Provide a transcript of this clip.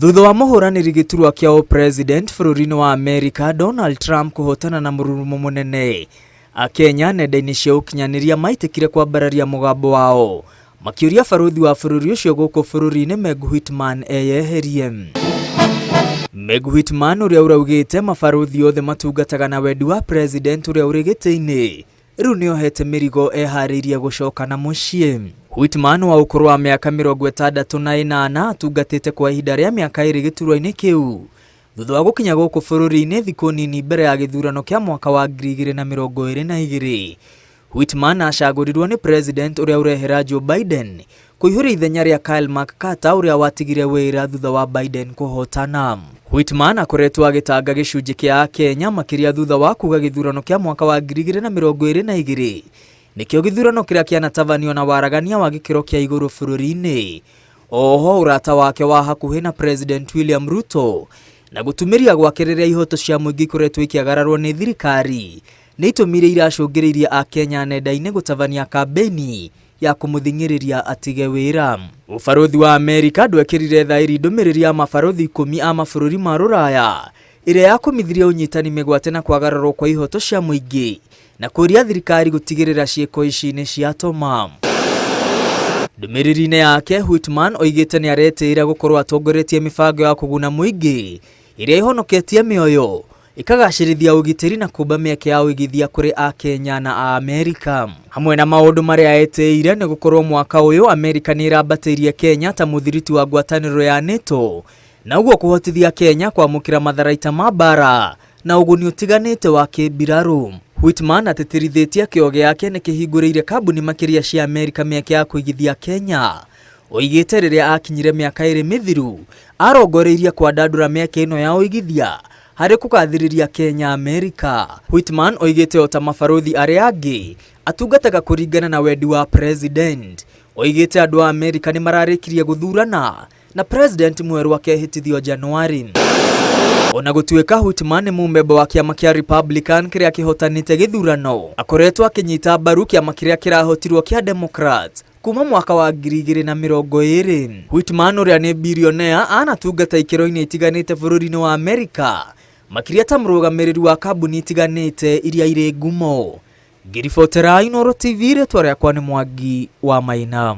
Thutha wa muhuraniri giturwa kia president bururi-ini wa Amerika Donald Trump kuhotana na mururumo munene, Akenya nenda-ini cia ukinyaniria maitikire kwambararia mugambo wao makiuria baruthi wa bururi ucio guku bururi-ini Meg Whitman eyeherie. Meg Whitman uria uraugite mabaruthi othe matungataga na wendi wa president uria uri giti-ini riu niohete mirigo ehariirie gucoka na mucii. Whitman wa ukuru wa miaka 68 atungatite kwa ihinda ria miaka 2 giturwa-ini kiu thutha wa gukinya guku bururi-ini thiku nini mbere ya githurano kia mwaka wa 2022. Whitman acagurirwo ni president uria urehera Joe Biden kuihura ithenya ria Kyle McCarthy uria watigire wira thutha wa Biden kuhotana. Whitman akoretwo agitanga gicunji kia Kenya makiria thutha wa kuga githurano kia mwaka wa 2022 nikio githurano kiria kianatabanio na waragania wa gikiro kia iguru bururi-ini. Oho urata wake wa hakuhi na President William Ruto na gutumiria gwakiriria ihoto cia muingi kuretwo ikiagararwo ni thirikari ni itumire iracungiriria Akenya nenda-ini gutabania kambeni ya kumuthingiriria atige wira. Ubaruthi wa Amerika ndwekirire thairi ndumiriri ya mabaruthi 10 a mabururi ma Ruraya iria yakumithirie unyitani migwate na kwagararwo kwa ihoto cia muingi na kuria thirikari gutigirira ciiko ici ni ciatoma. Ndumiriri-ini yake Whitman oigite ni aretira gukorwo atongoretie mibango ya kuguna muingi iria ihonoketie mioyo ikagacirithia ugitiri na kumba mieke ya uigithia kuri Akenya na a Amerika. Hamwe na maundu maria eteire ni gukorwo mwaka uyu Amerika ni irambatirie Kenya ta muthiriti wa ngwataniro ya NATO na uguo kuhotithia Kenya kwamukira matharaita ma bara na uguni utiganite wa kibiraru. Whitman ateterithitie kio giake ni kihinguriire kambuni makiria cia Amerika mieke ya kuigithia Kenya. Oigite riria akinyire miaka 2 mithiru arongoreirie kwandandura mieke ino ya uigithia hari kugathiriria Kenya Amerika. Whitman oigite ota mabaruthi aria angi atungataga kuringana na wendi wa president. Oigite andu a Amerika ni mararikirie guthurana na president mweru akehitithio Januari. Ona gutuika Whitman ni mumemba wa kiama kia Republican kiria kihotanite githurano akoretwo akinyita mbaru kiama kiria kirahotirwo kia Democrat kuma mwaka wa 2020. Whitman uria ni billionaire anatungata ikiro-ini itiganite bururi-ini wa Amerika makiria ta murugamiriri wa kambuni itiganite iria iri ngumo. Ngiribotera Inooro TV ritwa riakwa ni Mwangi wa Maina.